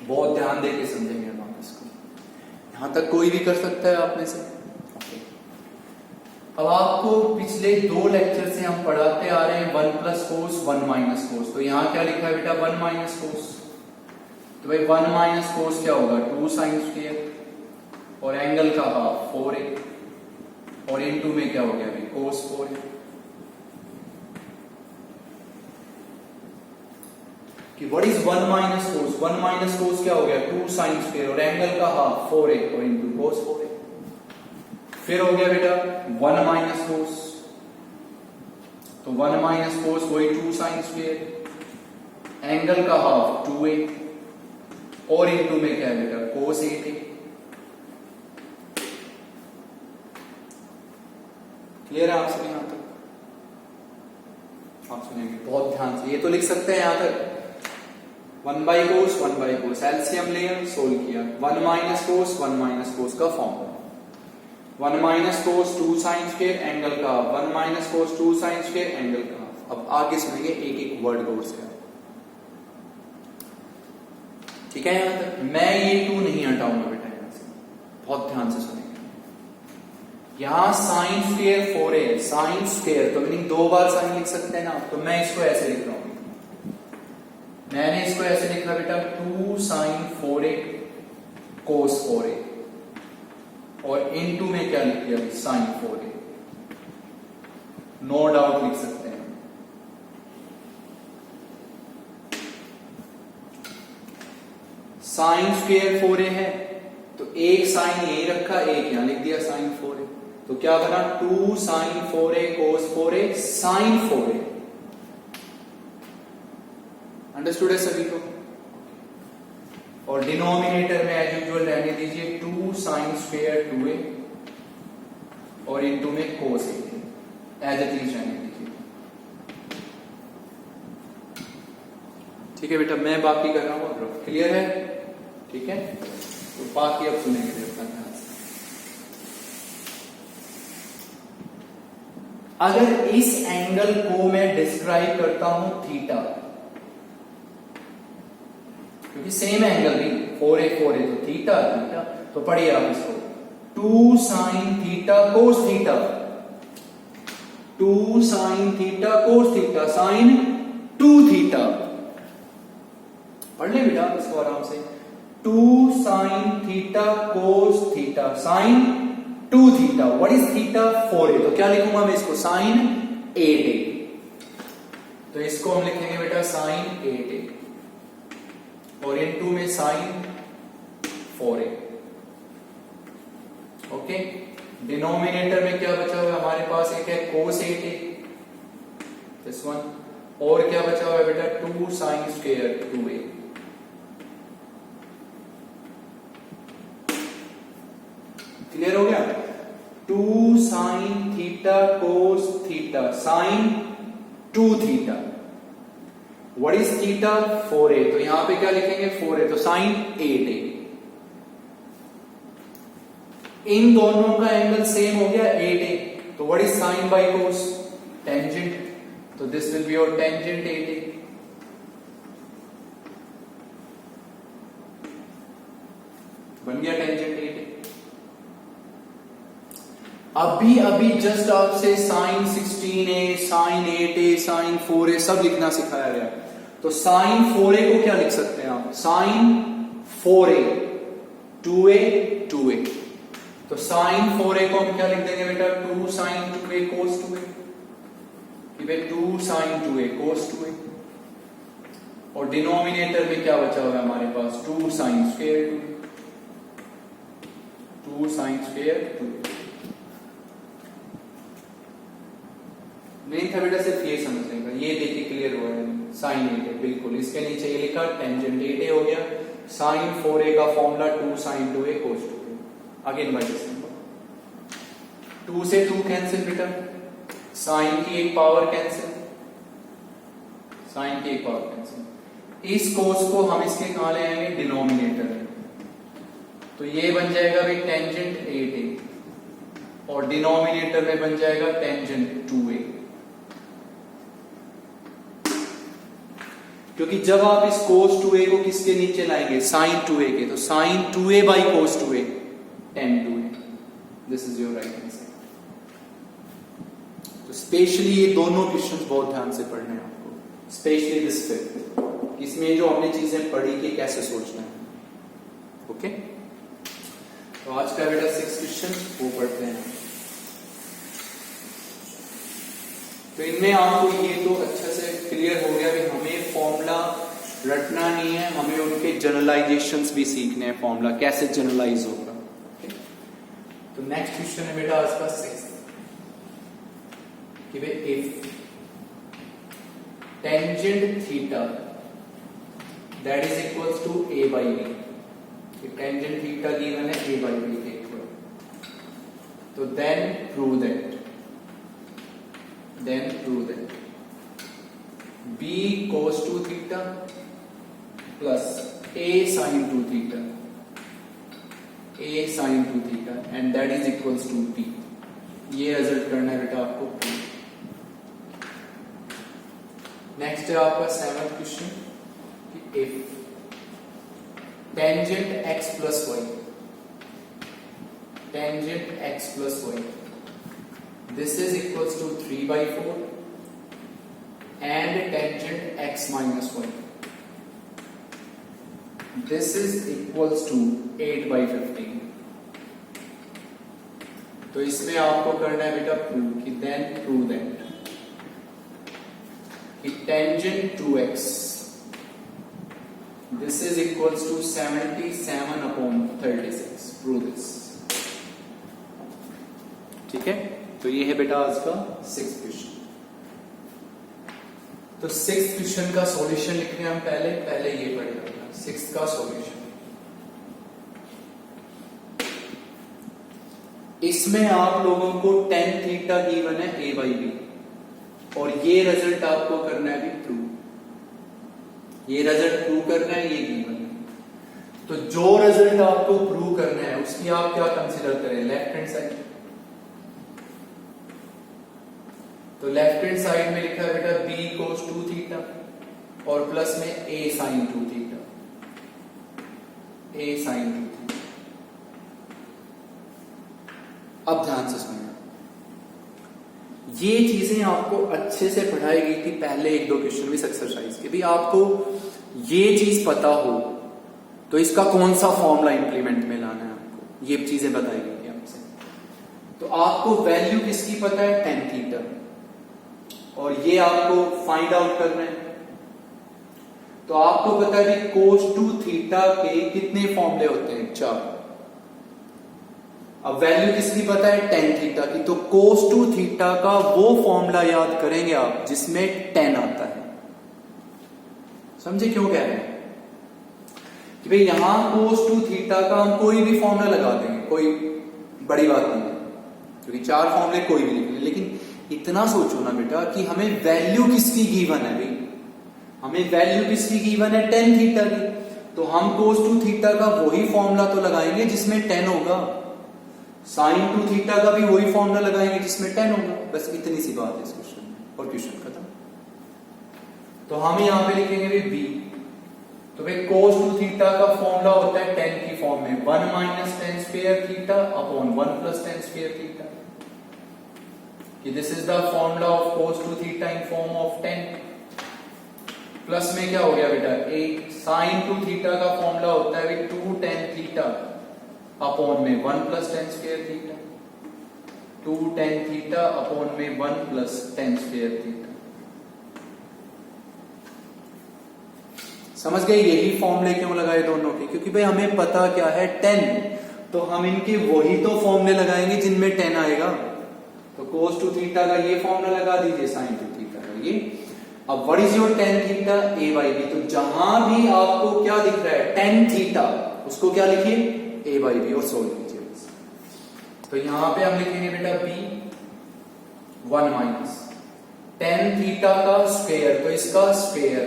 बहुत ध्यान देके समझेंगे हम इसको। यहां तक कोई भी कर सकता है आप में से। अब आपको पिछले 2 लेक्चर से हम पढ़ाते आ रहे हैं 1 प्लस कोस 1 माइनस कोस। तो यहां क्या लिखा है बेटा, 1 माइनस कोस। तो भाई 1 माइनस कोस क्या होगा, 2 साइन स्क्वायर और एंगल का हाफ 4a और इनटू में क्या हो गया अभी कोस 4a। कि what is 1 minus cos, 1 minus कोस क्या हो गया, 2 साइन स्क्वायर और एंगल का हाफ 4a और इनटू कोस 4a। फिर हो गया बेटा 1 माइनस कोस, तो 1 माइनस कोस वही 2 साइन स्क्वायर, एंगल का हाफ 2a और इनटू में क्या है बेटा कोस 8a। क्लियर है आपसे यहां तक? आप सुनेंगे बहुत ध्यान से, ये तो लिख सकते हैं यहां तक 1/cos 1/cos, एलसीएम लिया सोल्व किया, 1 माइनस कोस 1 माइनस कोस का फॉर्मूला, 1 माइनस कोस 2 साइन स्क्वायर एंगल का, 1 माइनस कोस 2 साइन स्क्वायर एंगल का। अब आगे सुनेंगे एक एक वर्ड गौर से, ठीक है? यहां तक मैं ये 2 नहीं हटाऊंगा बेटा, यहां से बहुत ध्यान से सुनेंगे। यहां sine square 4a, sine square तो मीनिंग 2 बार साइन लिख सकते हैं ना, तो मैं इसको ऐसे लिख रहा हूं, मैंने इसको ऐसे लिखा बेटा 2 साइन 4a कोस 4a और इनटू में क्या लिख दिया साइन 4a। नो डाउट लिख सकते हैं। साइन स्क्वायर 4a है तो एक साइन यही रखा, एक यहां लिख दिया साइन 4a। तो क्या बना 2 साइन 4a कोस 4a साइन 4a। अंडरस्टूड है सभी को? और डिनोमिनेटर में एज यूजुअल रहने दीजिए 2 साइन स्क्वायर 2a और इनटू में कोस 8 एज इट इज रहने दीजिए। ठीक है बेटा, मैं बाकी कर रहा हूं, क्लियर है? ठीक है, तो बाकी अब सुनेंगे अपना ध्यान से। अगर इस एंगल को मैं डिस्क्राइब करता हूं थीटा, क्योंकि सेम एंगल भी 4a तो थीटा, तो पढ़िए आप इसको 2 sine theta cos theta, 2 sine theta cos theta sine 2 theta. पढ़ ले बेटा इसको आराम से, 2 sine theta cos theta sine 2 theta. What is theta 4a, तो क्या लिखूंगा मैं इसको साइन 8a। तो इसको हम लिखेंगे बेटा साइन 8a और इनटू में साइन 4a। ओके, डिनोमिनेटर में क्या बचा हुआ है हमारे पास, एक है कोस 8a दिस वन, और क्या बचा हुआ है बेटा 2 साइन स्क्वायर 2a। क्लियर हो गया? 2 sine theta cos theta sine 2 theta. What is theta 4a, तो यहां पे क्या लिखेंगे 4a, तो साइन 8a। इन दोनों का एंगल सेम हो गया 8a, तो what is sine by cos, tangent, तो this will be your tangent 8a। बन गया टेंजेंट 8a। अभी जस्ट आपसे sign 16a, sign 8a, sign 4a सब लिखना सिखाया गया। तो साइन 4a को क्या लिख सकते हैं आप, साइन 4a 2a 2a। तो साइन 4a को हम क्या लिख देंगे बेटा 2 साइन 2a कोस 2a। कि भाई 2 sin 2a cos 2a, और डिनोमिनेटर में क्या बचा हुआ है हमारे पास 2 sin square 2 sin square 2। Main था बेटा सिर्फ ये समझने का, ये देखिए क्लियर हुआ है। sin 8a बिल्कुल, इसके नीचे ये लिखा टेंजेंट 8a हो गया, sin 4a का formula 2 sin 2a cos 2a। Again by this number 2 से 2 कैंसिल बेटा, sin की एक पावर कैंसिल, sin की एक पावर कैंसिल। इस cos को हम इसके कहां ले आएंगे डिनोमिनेटर में, तो ये बन जाएगा भाई टेंजेंट 8a और डिनोमिनेटर में बन जाएगा टेंजेंट 2a। क्योंकि जब आप इस cos 2a को किसके नीचे लाएंगे sin 2a के, तो sin 2a by cos 2a tan 2a, this is your right answer. तो स्पेशली ये दोनों क्वेश्चंस बहुत ध्यान से पढ़ने हैं आपको, स्पेशली दिस फिफ्थ, इसमें जो हमने चीजें पढ़ी कि कैसे सोचना है। ओके, तो आज का बेटा 6 क्वेश्चन वो पढ़ते हैं। तो इनमें आपको ये तो अच्छे से क्लियर हो गया कि हमें फॉर्मूला रटना नहीं है, हमें उनके जनरलाइजेशंस भी सीखने हैं, फॉर्मूला कैसे जनरलाइज होगा। तो नेक्स्ट क्वेश्चन है बेटा आज का 6 कि भाई if tangent theta that is equals to a by b, tangent theta given है a by b के इक्वल, तो then prove that b cos 2 theta plus a sin 2 theta and that is equals to p। ये result करना है बेटा आपको। Next है आपका 7th क्वेश्चन कि if tangent x plus y this is equals to 3 by 4 and tangent x minus 1 this is equals to 8 by 15। तो इसमें आपको करना है बेटा प्रूव कि देन प्रूव दैट कि tangent 2x this is equals to 77 upon 36। Prove this, ठीक है। तो ये है बेटा आज का 6th क्वेश्चन। तो 6th क्वेश्चन का सॉल्यूशन लिखने हम पहले ये पढ़ेगा 6th का सॉल्यूशन। इसमें आप लोगों को tan थीटा गिवन है a by b और ये रिजल्ट आपको करना है भी प्रूव, ये रिजल्ट प्रूव करना है, ये गिवन है। तो जो रिजल्ट आपको प्रूव करना है उसकी आप क्या कंसीडर करें लेफ्ट हैंड साइड। तो लेफ्ट हैंड साइड में लिखा है बेटा b cos 2 थीटा और प्लस में a sin 2 theta, a sin 2 theta. अब ध्यान से सुनिए, ये चीजें आपको अच्छे से पढ़ाई गई थी पहले 1-2 क्वेश्चन में एक्सरसाइज के भी। आपको ये चीज पता हो तो इसका कौन सा फॉर्मूला इंप्लीमेंट में लाना है, आपको ये चीजें बताई गई थी आपसे। तो आपको वैल्यू किसकी पता है tan थीटा और ये आपको फाइंड आउट करना है। तो आपको पता है कि cos 2 थीटा के कितने फॉर्मूले होते हैं 4। अब वैल्यू किसकी पता है tan थीटा की, तो cos 2 थीटा का वो फॉर्मूला याद करेंगे आप जिसमें tan आता है। समझे क्यों कह रहे हैं कि भाई यहां cos 2 थीटा का हम कोई भी फॉर्मूला लगा देंगे, कोई बड़ी बात नहीं है क्योंकि 4 फॉर्मूले कोई भी लिख लें, लेकिन इतना सोचो ना बेटा कि हमें वैल्यू किसकी गिवन है भाई, हमें वैल्यू किसकी गिवन है tan थीटा की। तो हम cos 2 थीटा का वही फॉर्मूला तो लगाएंगे जिसमें tan होगा, sin 2 थीटा का भी वही फॉर्मूला लगाएंगे जिसमें tan होगा। बस इतनी सी बात है इस क्वेश्चन में और क्वेश्चन खत्म। तो हम यहां पे लिखेंगे भाई b, तो भाई cos 2 थीटा का फॉर्मूला होता है tan की फॉर्म में 1 minus tan square theta upon 1 plus tan square theta. This is the formula of cos 2 theta in form of tan। Plus में क्या हो गया बेटा एक sin 2 थीटा का फॉर्मूला होता है 2 tan थीटा अपॉन में 1 plus tan square theta, 2 tan theta upon में 1 plus tan square थीटा। समझ गए? यही फॉर्मूले क्यों लगाए दोनों के, क्योंकि भाई हमें पता क्या है 10, तो हम इनके वही तो फॉर्मूले लगाएंगे जिनमें 10 आएगा। तो cos 2 थीटा का ये फॉर्मूला लगा दीजिए, sin 2 थीटा का ये। अब what is your tan theta? a by b। तो जहां भी आपको क्या दिख रहा है tan थीटा, उसको क्या लिखिए a by b और सोल्व कीजिए। तो यहां पे हम लिखेंगे बेटा b 1 माइनस tan थीटा का स्क्वायर, तो इसका square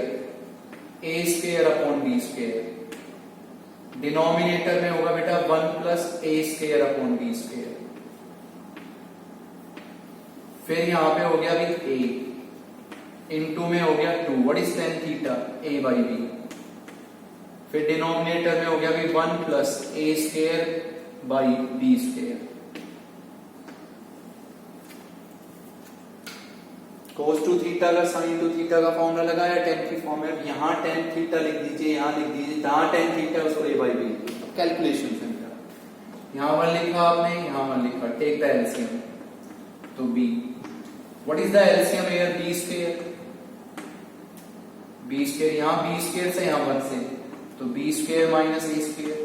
a square upon b square, denominator में होगा बेटा 1 plus a square upon b square. फिर यहां पे हो गया भी a इनटू में हो गया 2, what is tan theta? a by b। फिर डिनोमिनेटर में हो गया भी 1 plus a square by b square. cos 2 theta का sin 2 थीटा का फॉर्मूला लगाया, tan की फॉर्मूला, यहां tan थीटा लिख दीजिए, यहां लिख दीजिए, जहां tan थीटा उसको a बाई b। कैलकुलेशन से यहां 1 लिखा आपने, यहां 1 लिखा, टेक द एलसीएम, तो b, what is the LCM here? b square, b square, यहां b स्क्वायर से यहां 1 से, तो b square minus a square.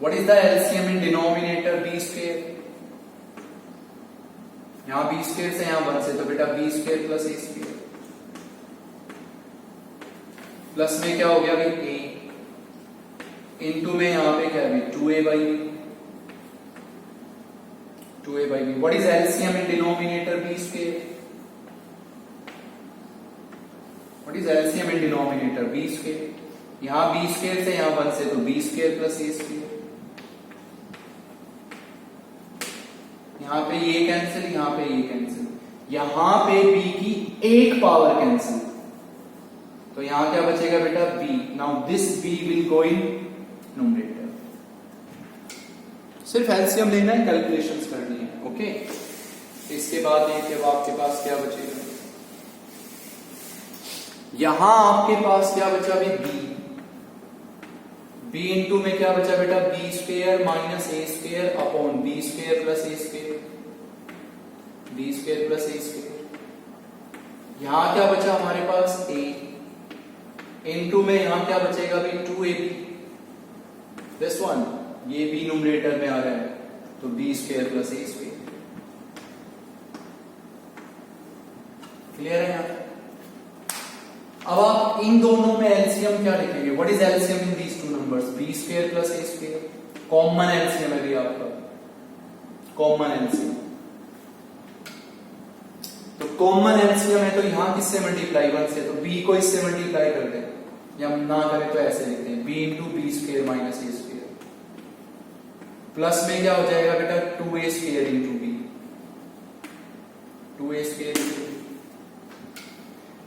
What is the LCM in denominator? b square, यहां b स्क्वायर से यहां 1 से, तो बेटा b square plus a square. Plus में क्या हो गया भाई a, इनटू में यहां पे क्या है 2a by b, 2a by b। What is LCM in denominator? b square। What is LCM in denominator? b square। यहां b square से यहां 1 से, तो b square plus a square। यहां पे ये कैंसिल, यहां पे ये कैंसिल, यहां पे b की एक पावर कैंसिल, तो यहां क्या बचेगा बेटा b। Now this b will go in numerator. सिर्फ एलसीएम लेना है, कैलकुलेशंस करनी है, ओके। इसके बाद ये कि आपके पास क्या बचेगा, यहां आपके पास क्या बचा भी b, b इंटू में क्या बचा बेटा b square minus a square upon b square plus a square, b square plus a square. यहां क्या बचा हमारे पास a, इंटू में यहां क्या बचेगा भी 2ab, दिस वन, ये b न्यूमरेटर में आ रहा है, तो b square plus a square. Clear है यहां? अब आप इन दोनों में एलसीएम क्या लिखेंगे? What is LCM in these two numbers? b square plus a square. Common LCM है भी आपका, कॉमन एलसीएम। तो कॉमन एलसीएम है, तो यहां किससे मल्टीप्लाई 1 से, तो b को इससे मल्टीप्लाई कर दें, या ना करें तो ऐसे लिखते हैं b into B square minus a square. Plus में क्या हो जाएगा बेटा 2a square into b, 2a square into b।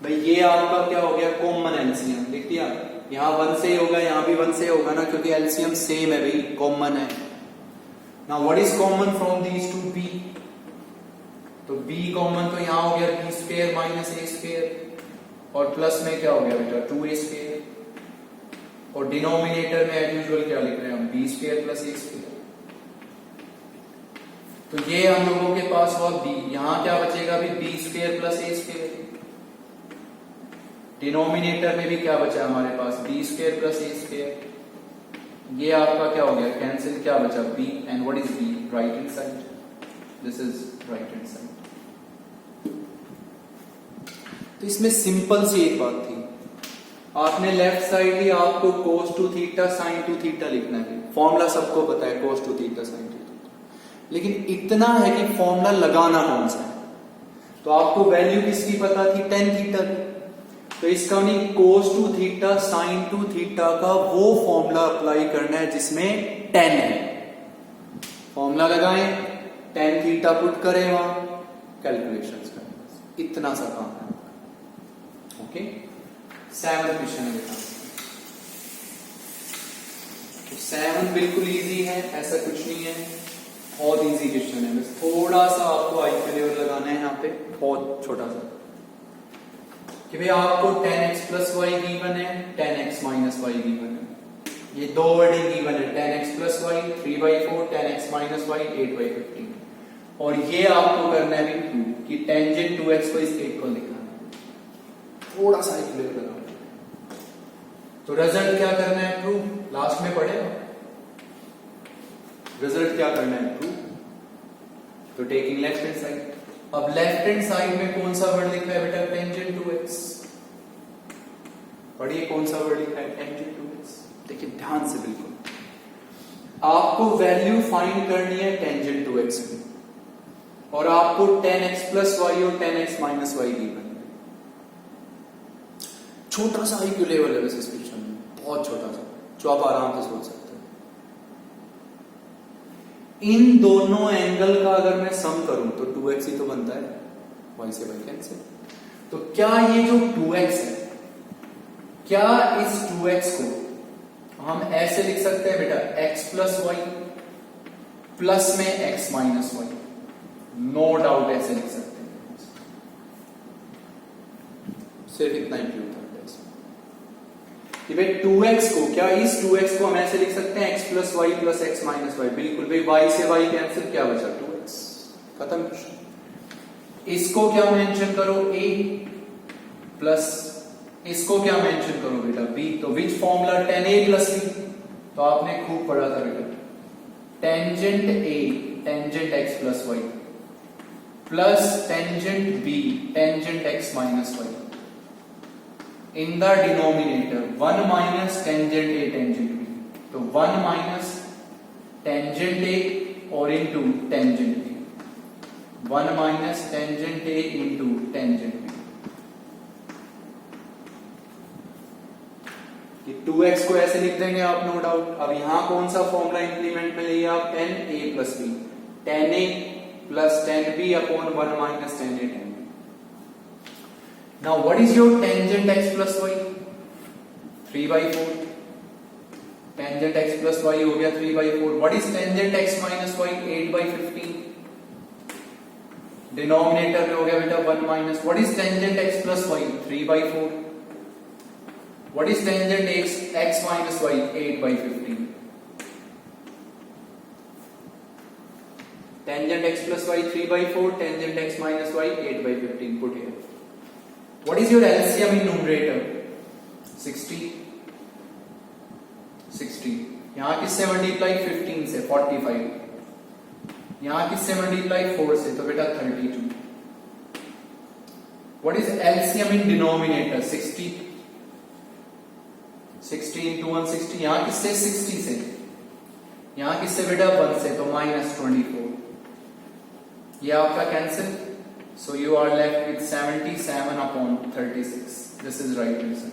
भाई ये आपका क्या हो गया कॉमन एलसीएम, लिख दिया। यहां 1 से होगा, यहां भी 1 से होगा ना, क्योंकि एलसीएम सेम है भाई, कॉमन है। Now what is common from these two? b, तो b कॉमन, तो यहां हो गया b square minus a square, और प्लस में क्या हो गया बेटा 2a स्क्वायर, और डिनोमिनेटर में एज यूजुअल क्या लिख रहे हैं हम, b square plus a square. तो ये हम लोगों के पास हुआ b, यहां क्या बचेगा भी b square plus a square. Denominator में भी क्या बचा हमारे पास b square plus a square. ये आपका क्या हो गया कैंसिल, क्या बचा b, and what is b? Right hand side, this is right hand side. तो इसमें सिंपल सी एक बात थी, आपने लेफ्ट साइड ही आपको cos 2 थीटा sin 2 थीटा लिखना है। फॉर्मूला सबको पता है cos 2 थीटा sin 2 थीटा, लेकिन इतना है कि फॉर्मूला लगाना कौन सा है। तो आपको वैल्यू किसकी पता थी? tan थीटा की। तो इसका नहीं cos 2 थीटा sin 2 थीटा का वो फॉर्मूला अप्लाई करना है जिसमें tan है। फॉर्मूला लगाएं, tan थीटा पुट करें, वहां कैलकुलेशंस करें, इतना सा काम है। ओके, 7 क्वेश्चन है बेटा। 7 बिल्कुल इजी है, ऐसा कुछ नहीं है, बहुत इजी क्वेश्चन है। बस थोड़ा सा आपको आई फेलियर लगाना है यहाँ पे, बहुत छोटा सा, कि भाई आपको tan x plus y given है, tan x minus y given है। ये दो वर्डिंग गिवन है, tan x plus y 3/4, tan x minus y 8/15, और ये आपको करना है भी प्रूव कि टेंजेंट 2x को इसके इक्वल लिखना है। थोड़ा सा क्लियर लगा, तो रिजल्ट क्या करना है? प्रूव। लास्ट में पढ़ेगा रिजल्ट क्या करना है? प्रूव। तो टेकिंग लेफ्ट हैंड साइड। अब लेफ्ट हैंड साइड में कौन सा वर्ड लिखा है बेटा? Tangent two x. पढ़िए कौन सा वर्ड लिखा है? Tangent two x. देखिए ध्यान से, बिल्कुल आपको वैल्यू फाइंड करनी है टेंजेंट टू एक्स की, और आपको tan x प्लस वाई और tan x minus y given है। छोटा सा IQ लेवल है वैसे इस क्वेश्चन में, बहुत छोटा सा, जो आप आराम से सोच सकते हैं। इन दोनों एंगल का अगर मैं सम करूं तो 2x ही तो बनता है, y से y कैंसिल। तो क्या ये जो 2x है, क्या इस 2x को हम ऐसे लिख सकते हैं बेटा? x प्लस वाई प्लस में x minus y, no doubt ऐसे लिख सकते हैं। सिर्फ इतना ही क्यों था कि भाई 2x को, क्या इस 2x को हम ऐसे लिख सकते हैं x plus y plus x minus y? बिल्कुल भाई, y से y कैंसिल, क्या बचा? 2x, खत्म। इसको क्या मेंशन करो? a प्लस इसको क्या मेंशन करो बेटा? b। तो which formula? tan a plus b। तो आपने खूब पढ़ा था बेटा, tangent a tangent x plus y plus tangent b tangent x minus y, in the denominator 1 minus tangent a tangent b। तो 1 माइनस टेंजेंट a और into tangent b, 1 minus tangent a into tangent b। 2x को ऐसे लिख देंगे आप, no doubt. अब यहां कौन सा फॉर्मूला इंप्लीमेंट में लिए आप? tan a plus b, tan a plus tan b upon 1 minus tan a tan b। Now what is your tangent x plus y? 3/4। Tangent x plus y हो गया 3/4। What is tangent x minus y? 8/15। Denominator में हो गया बेटा 1 minus. What is tangent x plus y? 3/4। What is tangent x minus y? 8/15. Tangent x plus y 3/4. Tangent x minus y 8/15. Put here. What is your LCM in numerator? 60. 60. यहां किससे multiply? 15 से 45। यहां किससे multiply? 4 से, तो बेटा 32। What is LCM in denominator? 60. 60 into 160। यहां किससे? 60 से। यहां किससे बेटा? 1 से, तो माइनस 24। ये आपका cancel, so you are left with 77 upon 36। This is right answer.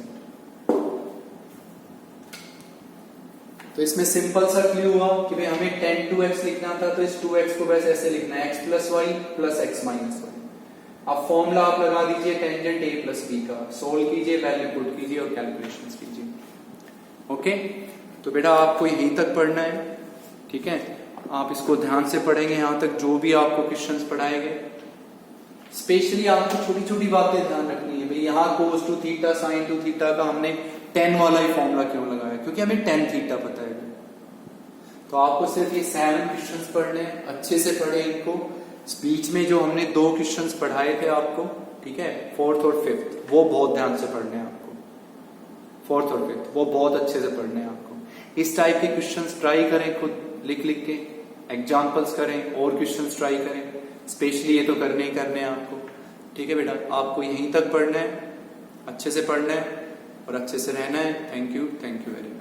तो इसमें सिंपल सा क्लू हुआ कि भाई हमें tan 2x लिखना था, तो इस 2x को वैसे ऐसे लिखना है, x plus y plus x minus y. अब फॉर्मूला आप लगा दीजिए टेंजेंट a प्लस b का, सोल्व कीजिए, वैल्यू पुट कीजिए और कैलकुलेशंस कीजिए। ओके, तो बेटा आपको यहीं तक पढ़ना है, ठीक है? आप इसको ध्यान से पढ़ेंगे यहां तक, जो भी आपको क्वेश्चंस पढ़ाए गए। स्पेशली आपको छोटी छोटी बातें ध्यान रखनी है। भाई यहाँ cos two theta sin two theta का हमने tan वाला ही फॉर्मूला क्यों लगाया? क्योंकि हमें tan थीटा पता है। तो आपको सिर्फ ये 7 क्वेश्चंस पढ़ने हैं, अच्छे से पढ़े इनको। स्पीच में जो हमने 2 क्वेश्चंस पढ़ाए थे आपको, ठीक है, 4th और 5th, वो बहुत ध्यान से पढ़ने हैं आपको। 4th और 5th वो बहुत अच्छे से पढ़ने हैं आपको। इस टाइप के क्वेश्चंस ट्राई करें, खुद लिख लिख के एग्जांपल्स करें, और क्वेश्चंस ट्राई करें। स्पेशली ये तो करने ही करने हैं आपको, ठीक है बेटा? आपको यहीं तक पढ़ना है, अच्छे से पढ़ना है और अच्छे से रहना है। Thank you very much.